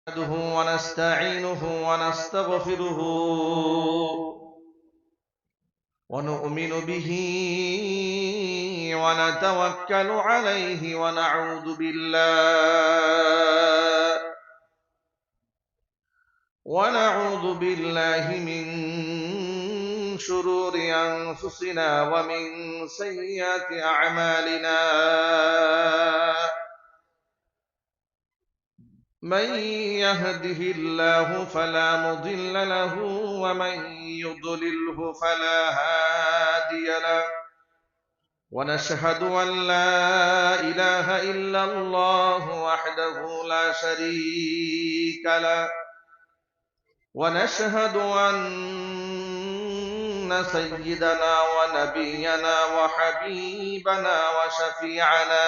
نحمده ونستعينه ونستغفره ونؤمن به ونتوكل عليه ونعوذ بالله من شرور أنفسنا ومن سيئات أعمالنا من يهده الله فلا مضل له ومن يضلله فلا هادي له ونشهد أن لا إله إلا الله وحده لا شريك له ونشهد أن سيدنا ونبينا وحبيبنا وشفيعنا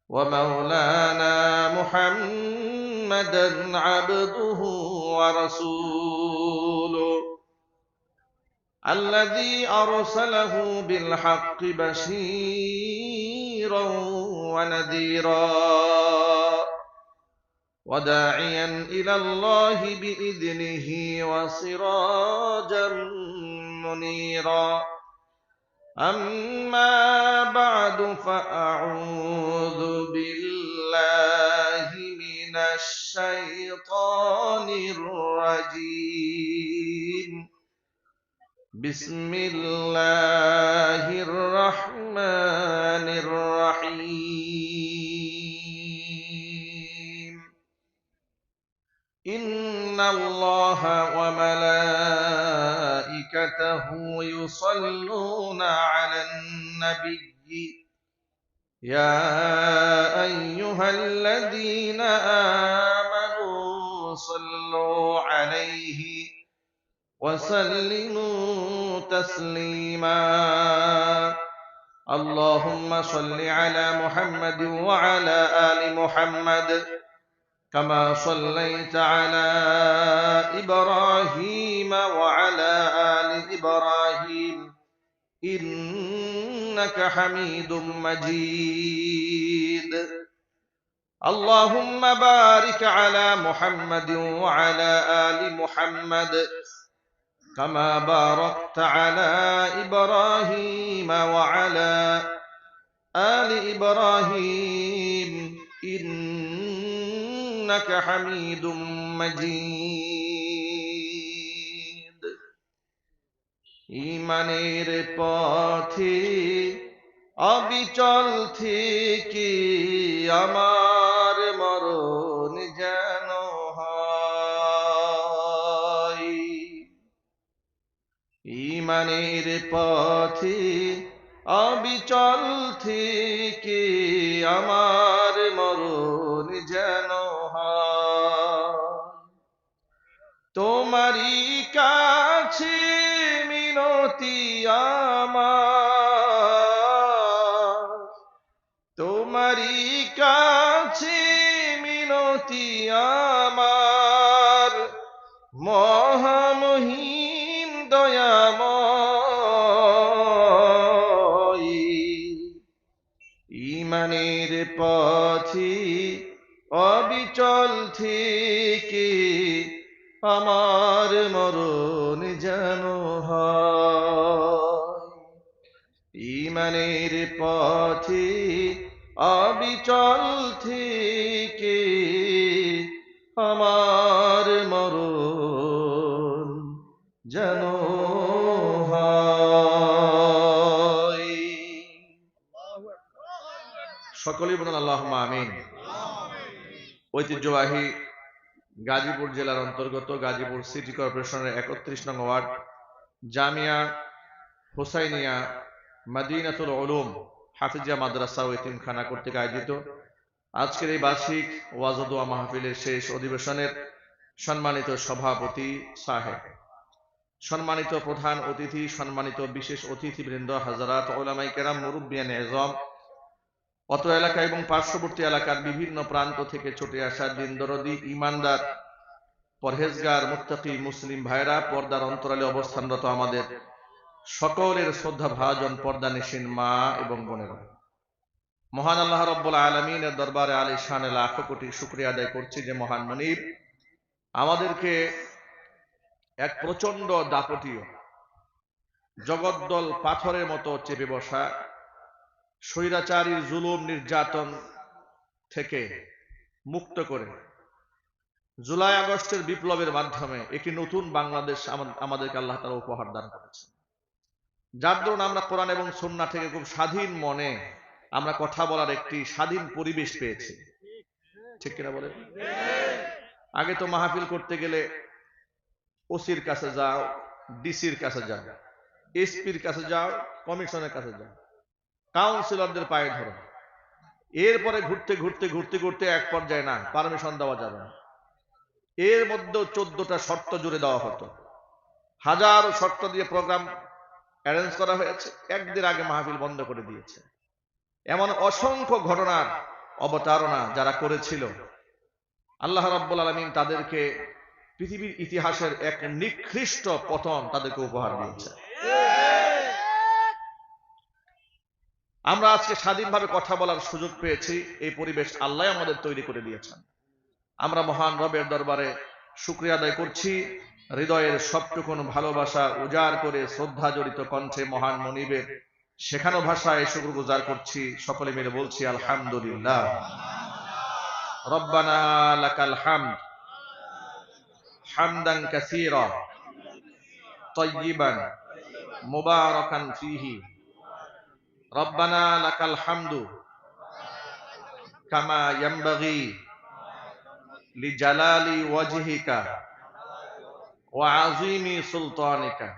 ومولانا محمدا عبده ورسوله الذي أرسله بالحق بشيرا ونذيرا وداعيا إلى الله بإذنه وسراجا منيرا أما بعد فأعوذ بالله من الشيطان الرجيم بسم الله الرحمن الرحيم إن الله وملائكته يصلون على النبي يا أيها الذين آمنوا صلوا عليه وسلموا تسليما اللهم صل على محمد وعلى آل محمد كما صليت على إبراهيم وعلى آل إبراهيم إنك حميد مجيد اللهم بارك على محمد وعلى آل محمد كما باركت على إبراهيم وعلى آل إبراهيم إنك حميد مجيد ঈমানের পথে অবিচল থেকে আমার মরণ যেন হয় ঈমানের পথে অবিচল থেকে আমার মরণ যেন হয় তোমারই কাছে মিনতি আমার তোমারই কাছে মিনতি আমার মহামহিম দয়াময় ঈমানের পথে অবিচল থেকে আমার মরণ যেন হয় ঈমানের পথে অবিচল থেকে আমার মরণ যেন হয় সকলেই বলুন আল্লাহুম্মা আমিন ঐতিহ্যবাহী গাজীপুর জেলার অন্তর্গত গাজীপুর সিটি কর্পোরেশনের 31 নং ওয়ার্ড জামিয়া হুসাইনিয়া মদিনাতুল উলুম হাফিজিয়া মাদ্রাসা ও এতিমখানা কর্তৃক আয়োজিত আজকের এই বার্ষিক ওয়াজ ও দোয়া মাহফিলের শেষ অধিবেশনের সম্মানিত সভাপতি সাহেব, সম্মানিত প্রধান অতিথি, সম্মানিত বিশেষ অতিথিবৃন্দ, হাজারাত, উলামায়ে কেরাম, মুরব্বিয়ানে আযম, অত্র এলাকা এবং পার্শ্ববর্তী এলাকার বিভিন্ন প্রান্ত থেকে ছুটে আসা দিনদরদি, ইমানদার, পরহেজগার, মুত্তাকি মুসলিম ভাইরা, পর্দার অন্তরালে অবস্থানরত আমাদের সকলের শ্রদ্ধা ভাজন পর্দানিশীন মা এবং বোনেরা, মহান আল্লাহ রাব্বুল আলামিনের দরবারে আলিশানে লাখো কোটি শুকরিয়া আদায় করছি যে মহান মুনিব আমাদেরকে এক প্রচন্ড দাপটীয় জগদ্দল পাথরের মতো চেপে বসা স্বৈরাচারীর জুলুম নির্যাতন থেকে মুক্ত করে জুলাই আগস্টের বিপ্লবের মাধ্যমে একটি নতুন বাংলাদেশ আমাদেরকে আল্লাহ তাআলা উপহার দান করেছে, যার দরুন আমরা কোরআন এবং সুন্নাহ থেকে খুব স্বাধীন মনে আমরা কথা বলার একটি স্বাধীন পরিবেশ পেয়েছি। ঠিক কিনা বলেন? আগে তো মাহফিল করতে গেলে ওসির কাছে যাও, ডিসির কাছে যাও, এসপির কাছে যাও, কমিশনের কাছে যাও, কাউন্সিলরদের পায়ে ধরো, এরপরে ঘুরতে ঘুরতে ঘুরতে ঘুরতে এক পর্যায়ে না পারমিশন দেওয়া যাবে না, এর মধ্যেও 14টা শর্ত জুড়ে দেওয়া হতো। হাজারো শর্ত দিয়ে প্রোগ্রাম অ্যারেঞ্জ করা হয়েছে, একদিন আগে মাহফিল বন্ধ করে দিয়েছে। এমন অসংখ্য ঘটনার অবতারণা যারা করেছিল, আল্লাহ রাব্বুল আলামিন তাদেরকে পৃথিবীর ইতিহাসের এক নিকৃষ্ট পতন তাদেরকে উপহার দিয়েছে। আমরা আজকে স্বাধীনভাবে কথা বলার সুযোগ পেয়েছি, এই পরিবেশ আল্লাহ আমাদের তৈরি করে দিয়েছেন। আমরা মহান রবের দরবারে শুকরিয়া আদায় করছি, হৃদয়ের সবটুকুন ভালোবাসা উজাড় করে শ্রদ্ধা জড়িত কণ্ঠে মহান মুনিবের শেখানো ভাষায় শুকরগুজার করছি। সকলে মিলে বলছি আলহামদুলিল্লাহ। রব্বানা লাকাল হামদ হামদান কাসীরা তাইয়িবান মুবারাকান ফীহি। রব্বানা লাকাল হামদু কামা ইয়ানবাগি লিজালালি ওয়াজহিকা ওয়া আযীমি সুলতানিকা।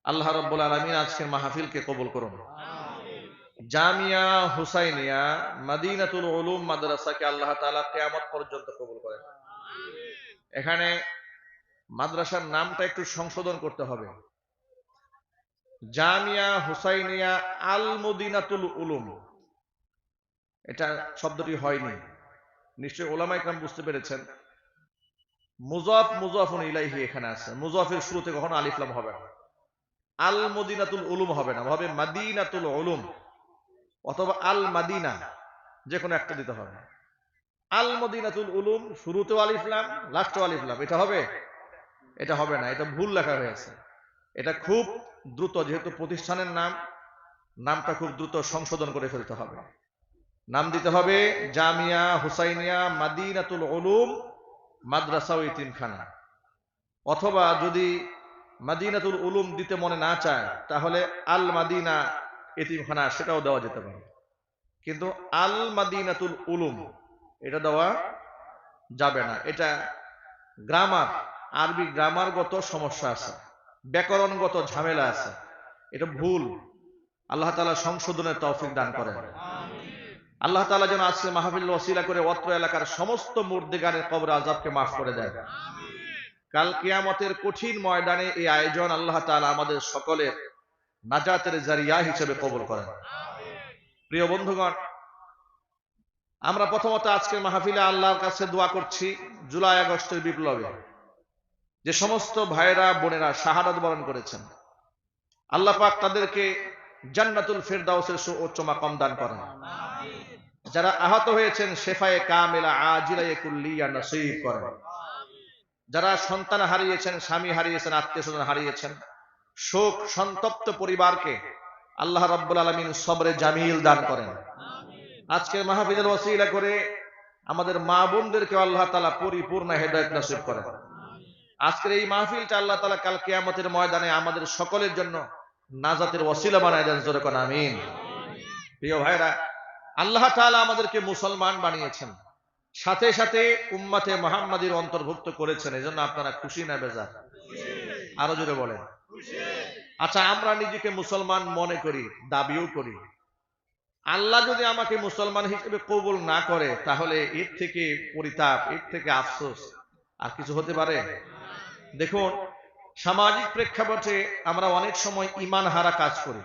আল্লাহ রাব্বুল আলামিন আজকের মাহফিলকে কবুল করুন। জামিয়া হুসাইনিয়া মদিনাতুল উলুম মাদ্রাসাকে আল্লাহ তাআলা কিয়ামত পর্যন্ত কবুল করেন। এখানে মাদ্রাসার নামটা একটু সংশোধন করতে হবে, জামিয়া হুসাইনিয়া আল মদিনাতুল উলুম। এটা শব্দটি হয়নি, নিশ্চয়ই উলামায়ে কেরাম বুঝতে পেরেছেন। মুযাফ মুযাফুন ইলাইহি এখানে আছে, মুযাফের শুরুতে কখনো আলিফ লাম হবে না। আল মদিনাতুল উলুম হবে না, হবে মাদিনাতুল উলুম অথবা আল মাদিনা, যে কোনো একটা দিতে হবে। আল মদিনাতুল উলুম শুরুতেও আলিফ লাম লাস্টেও আলিফ লাম, এটা হবে? এটা হবে না, এটা ভুল লেখা হয়েছে। এটা খুব দ্রুত, যেহেতু প্রতিষ্ঠানের নাম, নামটা খুব দ্রুত সংশোধন করে ফেলতে হবে। নাম দিতে হবে জামিয়া হুসাইনিয়া মাদিনাতুল উলুম মাদ্রাসা ও ইতিমখানা, অথবা যদি মাদিনাতুল উলুম দিতে মনে না চায় তাহলে আল মাদিনা ইতিমখানা, সেটাও দেওয়া যেতে পারে। কিন্তু আল মাদিনাতুল উলুম এটা দেওয়া যাবে না। এটা গ্রামার, আরবি গ্রামারগত সমস্যা আছে, ব্যাকরণগত ঝামেলা আছে, এটা ভুল। আল্লাহ তাআলা সংশোধনের তৌফিক দান করেন। আল্লাহ তাআলা যেন আজকে মাহফিল ওসিলা করে অত্র এলাকার সমস্ত মুর্দেগানের কবর আযাবকে মাফ করে দেন। কাল কিয়ামতের কঠিন ময়দানে এই আয়োজন আল্লাহ তাআলা আমাদের সকলের নাজাতের জারিয়া হিসেবে কবুল করেন। প্রিয় বন্ধুগণ, আমরা প্রথমত আজকের মাহফিলে আল্লাহর কাছে দোয়া করছি, জুলাই আগস্টের বিপ্লবে যে সমস্ত ভাইরা বোনেরা শাহাদাত বরণ করেছেন, আল্লাহ পাক তাদেরকে জান্নাতুল ফেরদাউসের সুউচ্চ মাকাম দান করেন। যারা আহত হয়েছেন শেফায়ে কামিলা আজিলায়ে কুল্লিয়া নসিব করেন। যারা সন্তান হারিয়েছেন, স্বামী হারিয়েছেন, আত্মীয় স্বজন হারিয়েছেন, শোক সন্তপ্ত পরিবারকে আল্লাহ রাব্বুল আলামিন সবরে জামিল দান করেন। আজকের মাহফিলের ওসিলা করে আমাদের মা বোনদেরকে আল্লাহ তাআলা পরিপূর্ণ হেদায়েত নসিব করেন। আজকের এই মাহফিলটা আল্লাহ তাআলা কাল কিয়ামতের ময়দানে আমাদের সকলের জন্য নাজাতের ওসিলা বানায় দেন। জোরে কোন আমিন। প্রিয় ভাইরা, আল্লাহ তাআলা আমাদেরকে মুসলমান বানিয়েছেন, সাথে সাথে উম্মতে মুহাম্মাদীর অন্তর্ভুক্ত করেছেন। এজন্য আপনারা খুশি না বেজার? আরো জোরে বলেন। আচ্ছা, আমরা নিজেকে মুসলমান মনে করি, দাবিও করি। আল্লাহ যদি আমাকে মুসলমান হিসেবে কবুল না করে তাহলে এর থেকে পরিতাপ, এর থেকে আফসোস আর কিছু হতে পারে? দেখুন, সামাজিক প্রেক্ষাপটে আমরা অনেক সময় ঈমান হারা কাজ করি,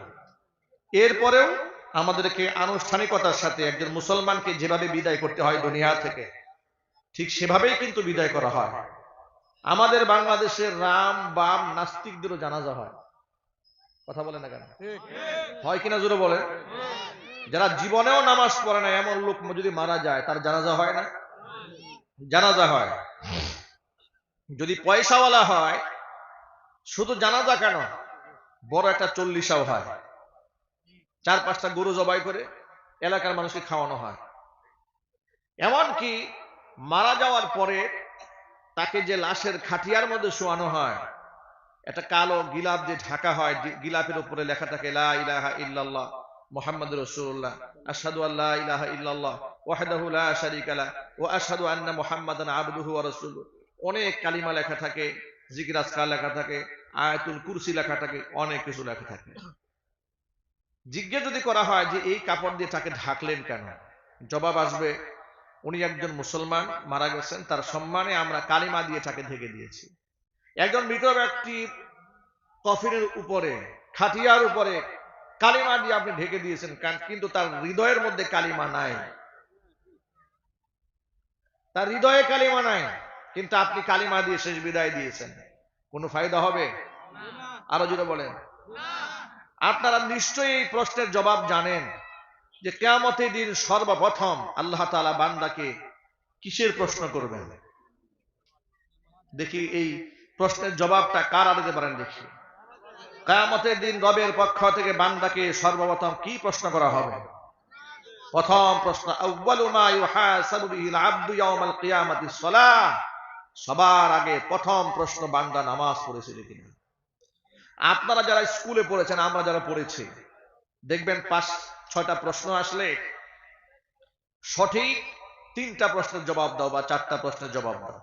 এরপরেও আমাদেরকে আনুষ্ঠানিকতার সাথে একজন মুসলমানকে যেভাবে বিদায় করতে হয় দুনিয়া থেকে, ঠিক সেভাবেই কিন্তু বিদায় করা হয়। আমাদের বাংলাদেশের রাম বাম নাস্তিকদেরও জানাজা হয়। কথা বলে না কেন? হয় কিনা জোরে বলে? যারা জীবনেও নামাজ পড়ে না এমন লোক যদি মারা যায় তার জানাজা হয় না? জানাজা হয়। যদি পয়সাওয়ালা হয় শুধু জানাজা কেন, বড় একটা চল্লিশাও হয়, 4-5টা গরু জবাই করে এলাকার মানুষকে খাওয়ানো হয়। এমনকি মারা যাওয়ার পরে তাকে যে লাশের খাটিয়ার মধ্যে শোয়ানো হয়, একটা কালো গিলাপ দিয়ে ঢাকা হয়, গিলাপের উপরে লেখা থাকে লা ইলাহা ইল্লাল্লাহ মুহাম্মাদুর রাসূলুল্লাহ, আশহাদু আল্লা ইলাহা ইল্লাল্লাহ ওয়াহদাহু লা শারীকা লাহু ওয়া আশহাদু আন্না মুহাম্মাদান আবদুহু ওয়া রাসূলুহু। অনেক কালিমা লেখা থাকে, জিকির আজকার লেখা থাকে, আয়াতুল কুরসি লেখা থাকে, অনেক কিছু লেখা থাকে। জিজ্ঞেস যদি করা হয় যে এই কাপড় দিয়ে তাকে ঢাকলেন কেন, জবাব আসবে উনি একজন মুসলমান, মারা গেছেন, তার সম্মানে আমরা কালিমা দিয়ে তাকে ঢেকে দিয়েছি। একজন মৃত ব্যক্তির কফিনের উপরে, খাটিয়ার উপরে কালিমা দিয়ে আপনি ঢেকে দিয়েছেন, কিন্তু তার হৃদয়ের মধ্যে কালিমা নাই, তার হৃদয়ে কালিমা নাই, কিন্তু আপনি কালিমা দিয়ে শেষ বিদায় দিয়েছেন, কোনো ফায়দা হবে? আরো জোরে বলেন। আপনারা নিশ্চয়ই এই প্রশ্নের জবাব জানেন যে কিয়ামতের দিন সর্বপ্রথম আল্লাহ তাআলা বান্দাকে কিসের প্রশ্ন করবেন? দেখি এই প্রশ্নের জবাবটা কারা দিতে পারেন দেখি। কিয়ামতের দিন রবের পক্ষ থেকে বান্দাকে সর্বপ্রথম কি প্রশ্ন করা হবে? প্রথম প্রশ্ন, আউয়ালু মা ইউহাসাবু বিহিল আবদু ইয়াউমাল কিয়ামাতিস সালাহ। সবার আগে প্রথম প্রশ্ন, বান্দা নামাজ পড়েছিল কিনা। আপনারা যারা স্কুলে পড়েছেন, আমরা যারা পড়েছি, দেখবেন 5-6টা প্রশ্ন আসলে সঠিক 3টা প্রশ্নের জবাব দাও বা 4টা প্রশ্নের জবাব দাও।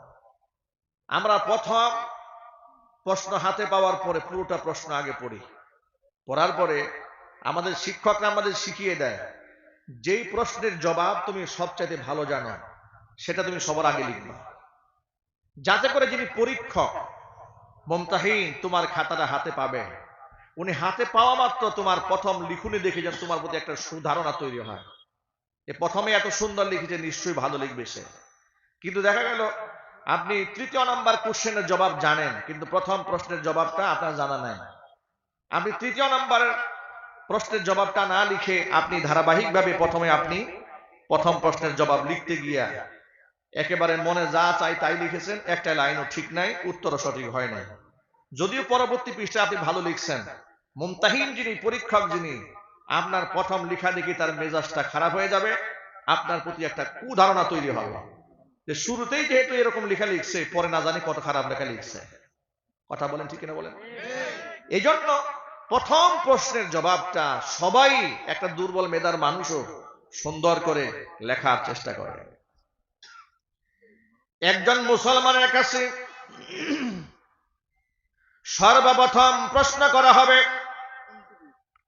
আমরা প্রথম প্রশ্ন হাতে পাওয়ার পরে পুরোটা প্রশ্ন আগে পড়ি, পড়ার পরে আমাদের শিক্ষকরা আমাদের শিখিয়ে দেয় যেই প্রশ্নের জবাব তুমি সবচাইতে ভালো জানো সেটা তুমি সবার আগে লিখবা, যাতে করে যিনি পরীক্ষক মুমতাহিন তোমার খাতাটা হাতে পাবে, উনি হাতে পাওয়া মাত্র তোমার প্রথম লিখুনি দেখে যেন তোমার প্রতি একটা সুধারণা তৈরি হয়, এ প্রথমে এত সুন্দর লিখেছে, নিশ্চয়ই ভালো লিখবে সে। কিন্তু দেখা গেল আপনি 3য় নাম্বার কোশ্চেনের জবাব জানেন, কিন্তু প্রথম প্রশ্নের জবাবটা আপনার জানা নাই। আপনি 3য় নাম্বারের প্রশ্নের জবাবটা না লিখে আপনি ধারাবাহিকভাবে আপনি প্রথম প্রশ্নের জবাব লিখতে গিয়া একেবারে মনে যা চাই তাই লিখেছেন, একটা লাইনও ঠিক নাই, উত্তরও সঠিক হয় নাই। যদিও পরবর্তী পৃষ্ঠায় আপনি ভালো লিখছেন, মুমতাহিন যিনি, পরীক্ষক যিনি, আপনার প্রথম লেখা দেখে তার মেজাজটা খারাপ হয়ে যাবে, আপনার প্রতি একটা কুধারণা তৈরি হবে যে শুরুতেই যেহেতু এরকম লেখা লিখছে, পরে না জানি কত খারাপ লেখা লিখছে। কথা বলেন ঠিক কিনা বলেন? এই জন্য প্রথম প্রশ্নের জবাবটা সবাই, একটা দুর্বল মেধার মানুষও সুন্দর করে লেখার চেষ্টা করে। একজন মুসলমানের কাছে সর্বপ্রথম প্রশ্ন করা হবে,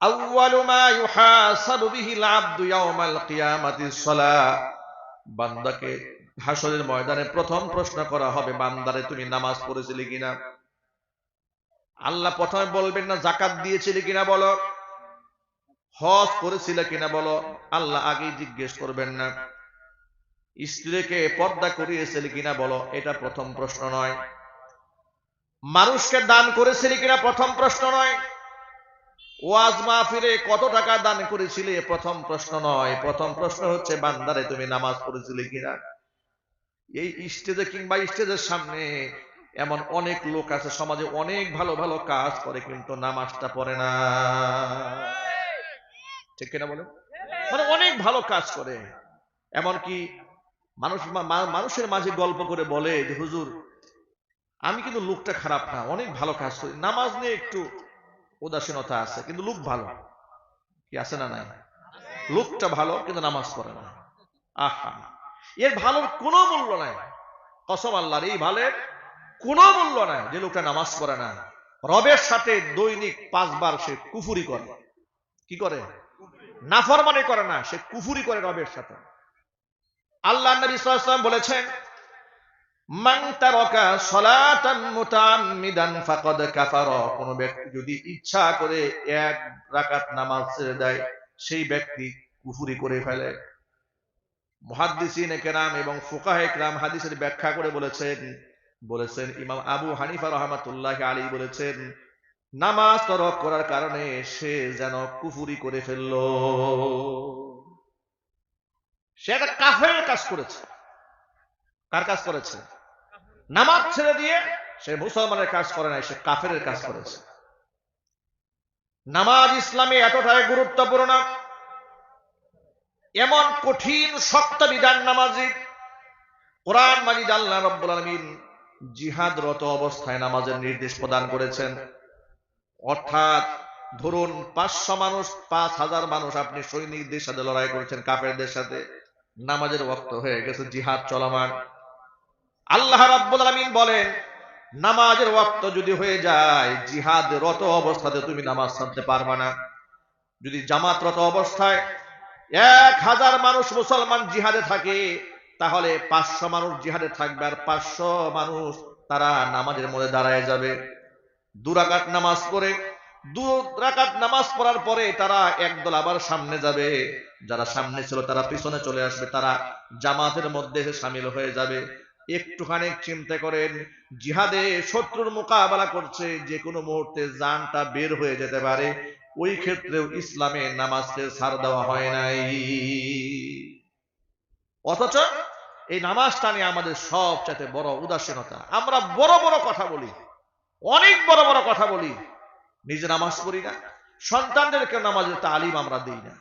আউয়ালু মা ইউহাসাবু বিহিল আবদু ইয়াউমাল কিয়ামাতিস সালাহ। বান্দাকে হাসরের ময়দানে প্রথম প্রশ্ন করা হবে, বান্দারে তুমি নামাজ পড়েছিলে কিনা। আল্লাহ প্রথমে বলবেন না যাকাত দিয়েছিলে কিনা বলো, হজ করেছিলে কিনা বলো, আল্লাহ আগেই জিজ্ঞেস করবেন না। স্ত্রীকে পর্দা করিয়েছিলে কিনা বলো, এটা প্রথম প্রশ্ন নয়। মানুষকে দান করেছিলে কিনা প্রথম প্রশ্ন নয়। ওয়াজ মাহফিলে কত টাকা দান করেছিলে প্রথম প্রশ্ন নয়। প্রথম প্রশ্ন হচ্ছে বান্দারে তুমি নামাজ পড়েছিলে কিনা। এই স্টেজে কিংবা স্টেজের সামনে এমন অনেক লোক আছে, সমাজে অনেক ভালো ভালো কাজ করে কিন্তু নামাজটা পড়ে না, ঠিক কিনা বলেন? মানে অনেক ভালো কাজ করে, এমনকি মানুষের মাঝে গল্প করে বলে যে হুজুর আমি কিন্তু লোকটা খারাপ না, অনেক ভালো কাজ করি, নামাজ নিয়ে একটু উদাসীনতা আছে কিন্তু লোক ভালো। কি আছে না নাই? লোকটা ভালো কিন্তু নামাজ পড়ে না। আহা, এর ভালোর কোনো মূল্য নাই। কসম আল্লাহর, এই ভালের কোনো মূল্য নাই যে লোকটা নামাজ পড়ে না। রবের সাথে দৈনিক 5 বার সে কুফুরি করে। কি করে? নাফরমানি করে না, সে কুফুরি করে রবের সাথে। আল্লাহ নবী সাল্লাল্লাহু আলাইহি ওয়াসাল্লাম বলেছেন, মান তারাকা সালাতান মুতাআম্মিদান ফাকাদ কাফারা। কোন ব্যক্তি যদি ইচ্ছা করে 1 রাকাত নামাজ ছেড়ে দেয়, সেই ব্যক্তি কুফরি করে ফেলে। মুহাদ্দিসিনে কেরাম এবং ফুকাহে কেরাম হাদিসের ব্যাখ্যা করে বলেছেন ইমাম আবু হানিফা রাহমাতুল্লাহি আলাইহি বলেছেন, নামাজ তরক করার কারণে সে যেন কুফরি করে ফেলল, সে একটা কাফের কাজ করেছে। কার কাজ করেছে? নামাজ ছেড়ে দিয়ে সে মুসলমানের কাজ করে নাই, সে কাফের কাজ করেছে। নামাজ ইসলামে এতটাই গুরুত্বপূর্ণ, এমন কঠিন শক্ত বিধান নামাজি। কোরআন মাজিদ আল্লাহ রাব্বুল আলামিন জিহাদরত অবস্থায় নামাজের নির্দেশ প্রদান করেছেন। অর্থাৎ ধরুন 500 মানুষ, 5000 মানুষ আপনি সৈনিকদের সাথে লড়াই করেছেন, কাফেরদের সাথে, নামাজের ওয়াক্ত হয়ে গেছে, জিহাদ চলমান। আল্লাহ রাব্বুল আলামিন বলেন, নামাজের ওয়াক্ত যদি হয়ে যায়, জিহাদরত অবস্থাতে তুমি নামাজ ছাড়তে পারবে না। যদি জামাতরত অবস্থায় 1000 মানুষ মুসলমান জিহাদে থাকে, তাহলে 500 মানুষ জিহাদে থাকবে, আর 500 মানুষ তারা নামাজের মধ্যে দাঁড়ায় যাবে। 2 রাকাত নামাজ পড়ে, 2 রাকাত নামাজ পড়ার পরে তারা একদল আবার সামনে যাবে, যারা সামনে ছিল তারা পিছনে চলে আসবে, তারা জামাতের মধ্যে শামিল হয়ে যাবে। একটুখানি চিন্তা করেন, জিহাদে শত্রুর মোকাবেলা করছে, যে কোনো মুহূর্তে জানটা বের হয়ে যেতে পারে। ওই ক্ষেত্রেও ইসলামে নামাজকে ছাড় দেওয়া হয় নাই। অথচ এই নামাজটা নিয়ে আমাদের সবচেয়ে বড় উদাসীনতা। আমরা বড় বড় কথা বলি, অনেক বড় বড় কথা বলি, নিজে নামাজ পড়ি না, সন্তানদেরকে নামাজের তালিম আমরা দিই না।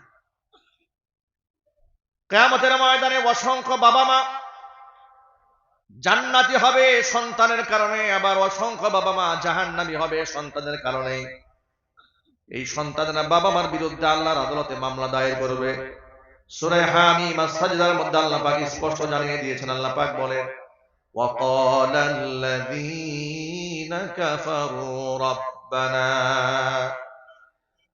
কিয়ামতের ময়দানে অসংখ্য বাবা মা জান্নাতি হবে সন্তানের কারণে, আবার অসংখ্য বাবা মা জাহান্নামী হবে সন্তানের কারণে। এই সন্তানেরা বাবা মার বিরুদ্ধে আল্লাহর আদালতে মামলা দায়ের করবে। সূরা হামিম আস-সাজদার মধ্যে আল্লাহ পাক স্পষ্ট জানিয়ে দিয়েছেন। আল্লাহ পাক বলেন, وقال الذين كفروا ربنا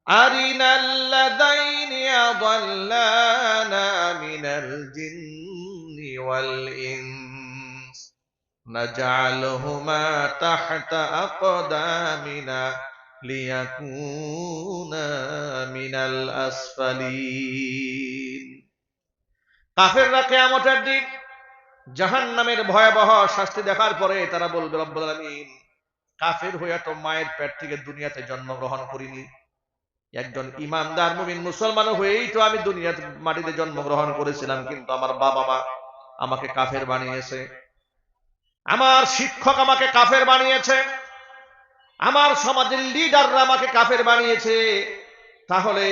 أرنا الذين أضلانا من الجن والإنس نجعلهما تحت أقدامنا ليكونا من الأسفلين। কাফেররা কিয়ামতের দিন জাহান্নামের ভয়াবহ শাস্তি দেখার পরে তারা বলবে, রব্বুল আলামিন, কাফের হইয়া তো মায়ের পেট থেকে দুনিয়াতে জন্মগ্রহণ করিনি, একজন ইমানদার মুমিন মুসলমান হয়েই তো আমি দুনিয়ার মাটিতে জন্মগ্রহণ করেছিলাম, কিন্তু আমার বাবা মা আমাকে কাফের বানিয়েছে, আমার শিক্ষক আমাকে কাফের বানিয়েছে, আমার সমাজের লিডাররা আমাকে কাফের বানিয়েছে। তাহলে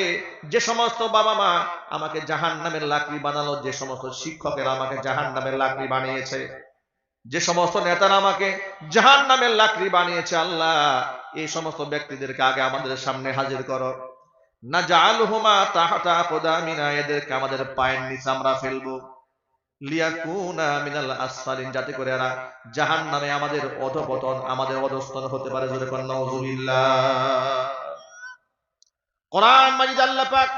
যে সমস্ত বাবা মা আমাকে জাহান্নামের লাকড়ি বানালো, যে সমস্ত শিক্ষকেরা আমাকে জাহান্নামের লাকড়ি বানিয়েছে, যে সমস্ত নেতারা আমাকে জাহান্নামের লাকড়ি বানিয়েছে, আল্লাহ এই সমস্ত ব্যক্তিদেরকে আগে আমাদের সামনে হাজির করো। নাজআলহুমা তাহতা আকদামিনা, এদেরকে আমাদের পায়ের নিচে আমরা ফেলবো। লিয়াকুনা মিনাল আসফালিন, যাতে করে এরা জাহান্নামে আমাদের অধঃপতন, আমাদের অধঃস্তন হতে পারে। জোরে কোন নাউযুবিল্লাহ। কোরআন মাজিদ আল্লাহ পাক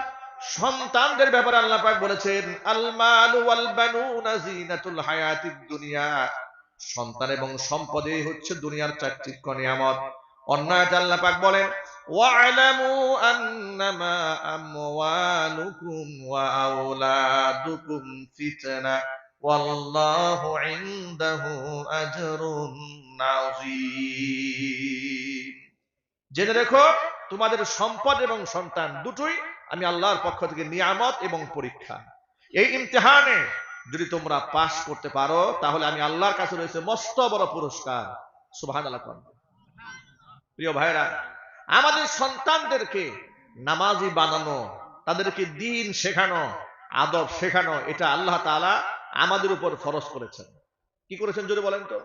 সন্তানদের ব্যাপারে আল্লাহ পাক বলেছেন, আল মালু ওয়াল বানুনা জিনাতুল হায়াতিদ দুনিয়া, সন্তান এবং সম্পদে হচ্ছে দুনিয়ার চাকচিক্য নিয়ামত। অন্য আয়াতে আল্লাহ পাক বলেন, ওয়া'লামু আন্নামা আমওয়ালুকুম ওয়া আওলাদুকুম ফিতনা ওয়াল্লাহু ইনদাহু আজরুন আযীম। জেনে রেখো, তোমাদের সম্পদ এবং সন্তান দুটোই আমি আল্লাহর পক্ষ থেকে নিয়ামত এবং পরীক্ষা। এই ইমতিহানে যদি তোমরা পাস করতে পারো, তাহলে আমি আল্লাহর কাছে রয়েছে মস্ত বড় পুরস্কার। সুবহানাল্লাহ। প্রিয় ভাইরা, আমাদের সন্তানদেরকে নামাজি বানানো, তাদেরকে দ্বীন শেখানো, আদব শেখানো, এটা আল্লাহ তাআলা আমাদের উপর ফরজ করেছেন। কি করেছেন জোরে বলেন তো?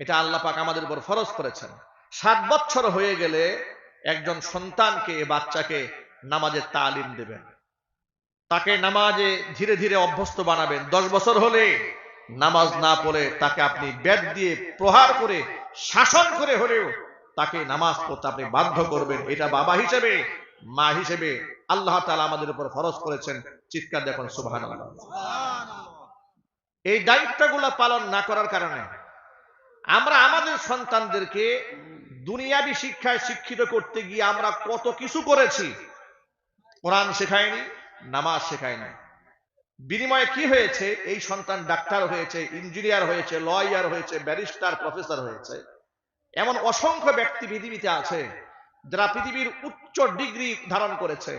এটা আল্লাহ পাক আমাদের উপর ফরজ করেছেন। 7 বছর হয়ে গেলে একজন সন্তানকে, বাচ্চাকে নামাজের তালিম দেবেন, তাকে নামাজে ধীরে ধীরে অভ্যস্ত বানাবেন। 10 বছর হলে নামাজ না পড়ে তাকে আপনি বেত দিয়ে প্রহার করে, শাসন করে হলেও তাকে নামাজ পড়তে আপনি বাধ্য করবেন। এটা বাবা হিসেবে, মা হিসেবে আল্লাহ তাআলা আমাদের উপর ফরজ করেছেন। চিৎকার দেখুন সুবহানাল্লাহ। এই দায়িত্বগুলো পালন না করার কারণে আমরা আমাদের সন্তানদেরকে দুনিয়াবি শিক্ষায় শিক্ষিত করতে গিয়ে আমরা কত কিছু করেছি। কোরআন শেখায়নি, নামাজ শেখায়নি। বিনিময়ে কি হয়েছে? এই সন্তান ডাক্তার হয়েছে, ইঞ্জিনিয়ার হয়েছে, লয়ার হয়েছে, ব্যারিস্টার, প্রফেসর হয়েছে। এমন অসংখ্য ব্যক্তি পৃথিবীতে আছে যারা পৃথিবীর উচ্চ ডিগ্রি ধারণ করেছে।